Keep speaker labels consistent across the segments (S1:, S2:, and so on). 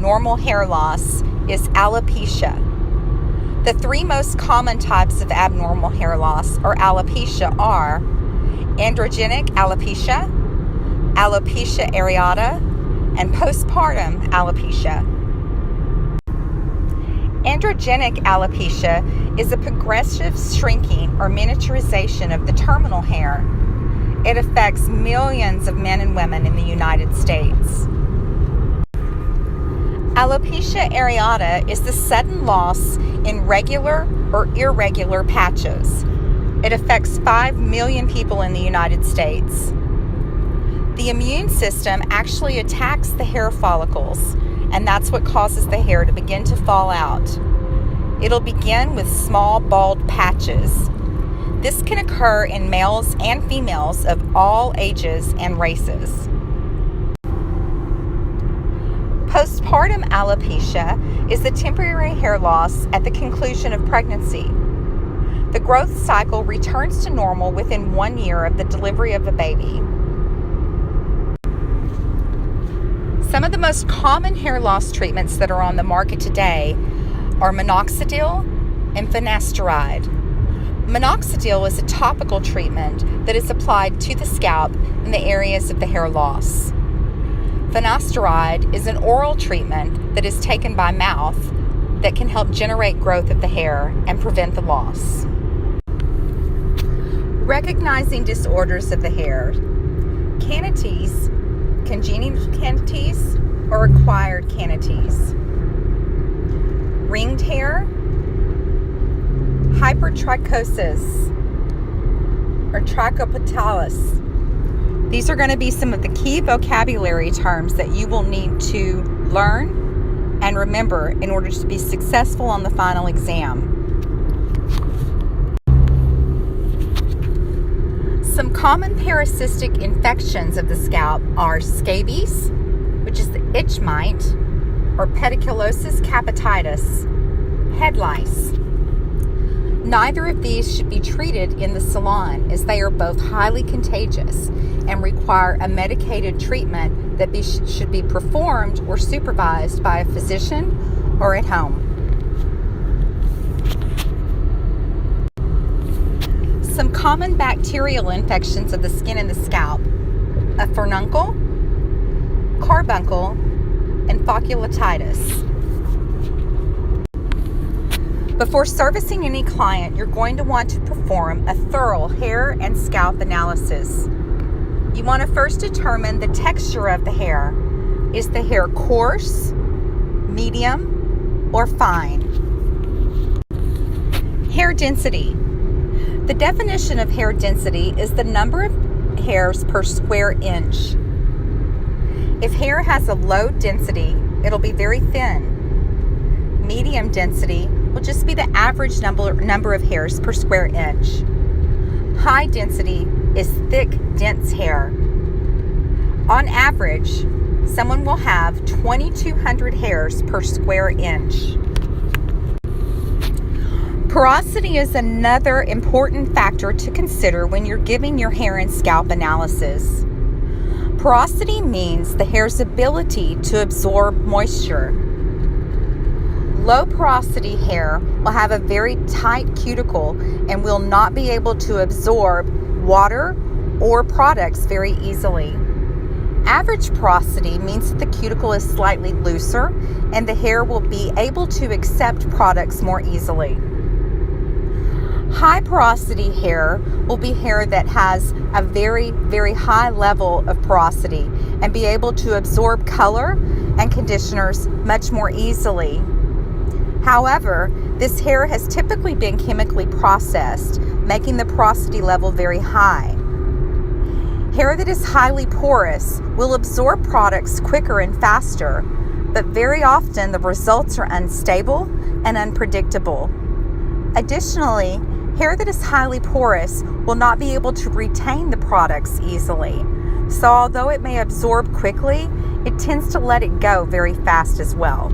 S1: abnormal hair loss is alopecia. The three most common types of abnormal hair loss or alopecia are androgenic alopecia, alopecia areata, and postpartum alopecia. Androgenic alopecia is a progressive shrinking or miniaturization of the terminal hair. It affects millions of men and women in the United States. Alopecia areata is the sudden loss in regular or irregular patches. It affects 5 million people in the United States. The immune system actually attacks the hair follicles, and that's what causes the hair to begin to fall out. It'll begin with small bald patches. This can occur in males and females of all ages and races. Postpartum alopecia is the temporary hair loss at the conclusion of pregnancy. The growth cycle returns to normal within 1 year of the delivery of a baby. Some of the most common hair loss treatments that are on the market today are minoxidil and finasteride. Minoxidil is a topical treatment that is applied to the scalp in the areas of the hair loss. Finasteride is an oral treatment that is taken by mouth that can help generate growth of the hair and prevent the loss. Recognizing disorders of the hair. Canites, congenital canites, or acquired canites. Ringed hair, hypertrichosis, or trichopitalis. These are going to be some of the key vocabulary terms that you will need to learn and remember in order to be successful on the final exam. Some common parasitic infections of the scalp are scabies, which is the itch mite, or pediculosis capitatis, head lice. Neither of these should be treated in the salon, as they are both highly contagious and require a medicated treatment that should be performed or supervised by a physician or at home. Some common bacterial infections of the skin and the scalp: a furuncle, carbuncle, and folliculitis. Before servicing any client, you're going to want to perform a thorough hair and scalp analysis. You want to first determine the texture of the hair. Is the hair coarse, medium, or fine? Hair density. The definition of hair density is the number of hairs per square inch. If hair has a low density, it'll be very thin. Medium density will just be the average number of hairs per square inch. High density is thick, dense hair. On average, someone will have 2,200 hairs per square inch. Porosity is another important factor to consider when you're giving your hair and scalp analysis. Porosity means the hair's ability to absorb moisture. Low porosity hair will have a very tight cuticle and will not be able to absorb water or products very easily. Average porosity means that the cuticle is slightly looser and the hair will be able to accept products more easily. High porosity hair will be hair that has a very, very high level of porosity and be able to absorb color and conditioners much more easily. However, this hair has typically been chemically processed, making the porosity level very high. Hair that is highly porous will absorb products quicker and faster, but very often the results are unstable and unpredictable. Additionally, hair that is highly porous will not be able to retain the products easily. So although it may absorb quickly, it tends to let it go very fast as well.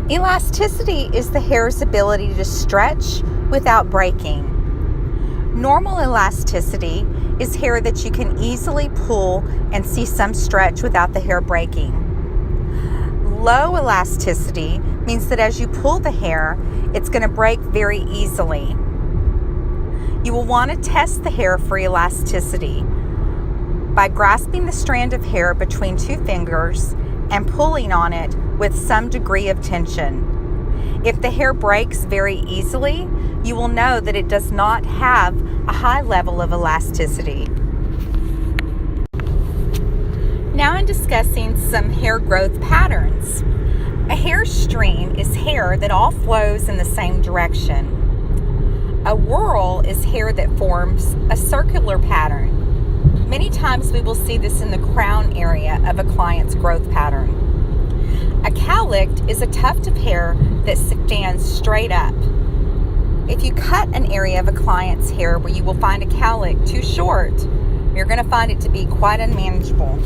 S1: Elasticity is the hair's ability to stretch without breaking. Normal elasticity is hair that you can easily pull and see some stretch without the hair breaking. Low elasticity means that as you pull the hair, it's going to break very easily. You will want to test the hair for elasticity by grasping the strand of hair between two fingers and pulling on it with some degree of tension. If the hair breaks very easily, you will know that it does not have a high level of elasticity. Now I'm discussing some hair growth patterns. A hair stream is hair that all flows in the same direction. A whorl is hair that forms a circular pattern. Many times we will see this in the crown area of a client's growth pattern. A cowlick is a tuft of hair that stands straight up. If you cut an area of a client's hair where you will find a cowlick too short, you're going to find it to be quite unmanageable.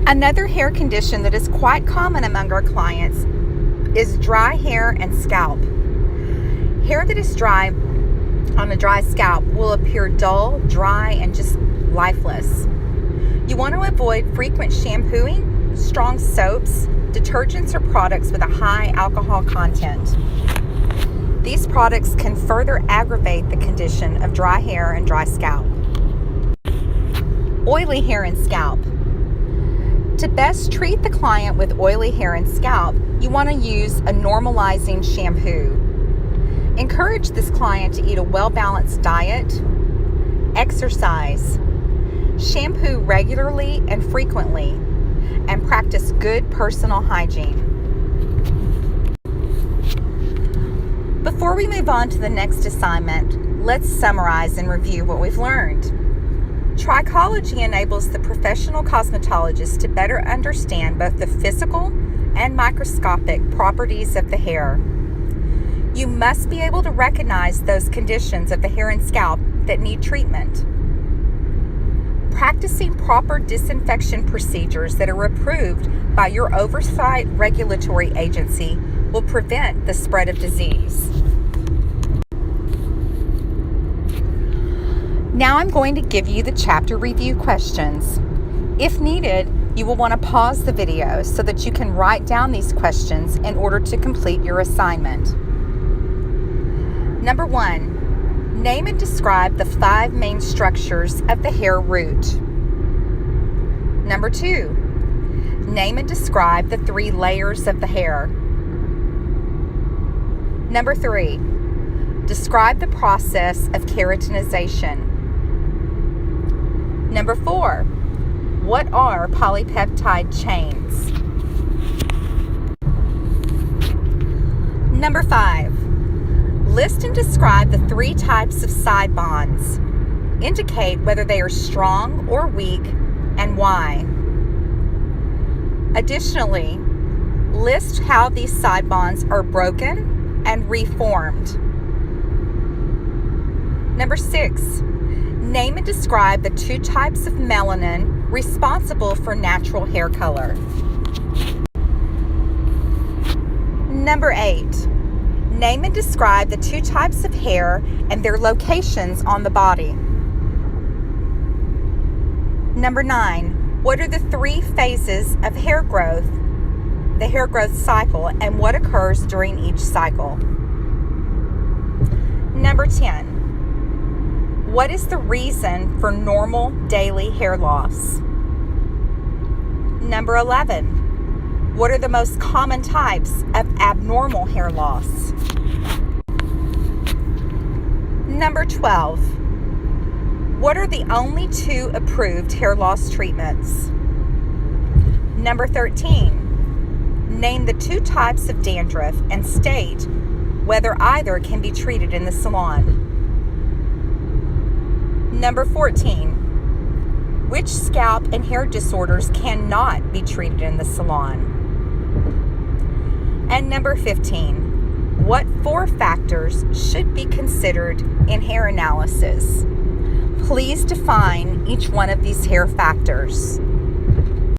S1: Another hair condition that is quite common among our clients is dry hair and scalp. Hair that is dry on a dry scalp will appear dull, dry, and just lifeless. You want to avoid frequent shampooing, strong soaps, detergents, or products with a high alcohol content. These products can further aggravate the condition of dry hair and dry scalp. Oily hair and scalp. To best treat the client with oily hair and scalp, you want to use a normalizing shampoo. Encourage this client to eat a well-balanced diet, exercise, shampoo regularly and frequently, and practice good personal hygiene. Before we move on to the next assignment, let's summarize and review what we've learned. Trichology enables the professional cosmetologist to better understand both the physical and microscopic properties of the hair. You must be able to recognize those conditions of the hair and scalp that need treatment. Practicing proper disinfection procedures that are approved by your oversight regulatory agency will prevent the spread of disease. Now I'm going to give you the chapter review questions. If needed, you will want to pause the video so that you can write down these questions in order to complete your assignment. Number 1, name and describe the 5 main structures of the hair root. Number 2, name and describe the 3 layers of the hair. Number 3, describe the process of keratinization. Number 4, what are polypeptide chains? Number 5, list and describe the 3 types of side bonds. Indicate whether they are strong or weak and why. Additionally, list how these side bonds are broken and reformed. Number 6, name and describe the 2 types of melanin responsible for natural hair color. Number 8, name and describe the 2 types of hair and their locations on the body. Number 9, what are the 3 phases of hair growth, the hair growth cycle, and what occurs during each cycle? Number 10, what is the reason for normal daily hair loss? Number 11, what are the most common types of abnormal hair loss? Number 12, what are the only 2 approved hair loss treatments? Number 13, name the 2 types of dandruff and state whether either can be treated in the salon. Number 14, which scalp and hair disorders cannot be treated in the salon? And number 15, what 4 factors should be considered in hair analysis? Please define each one of these hair factors.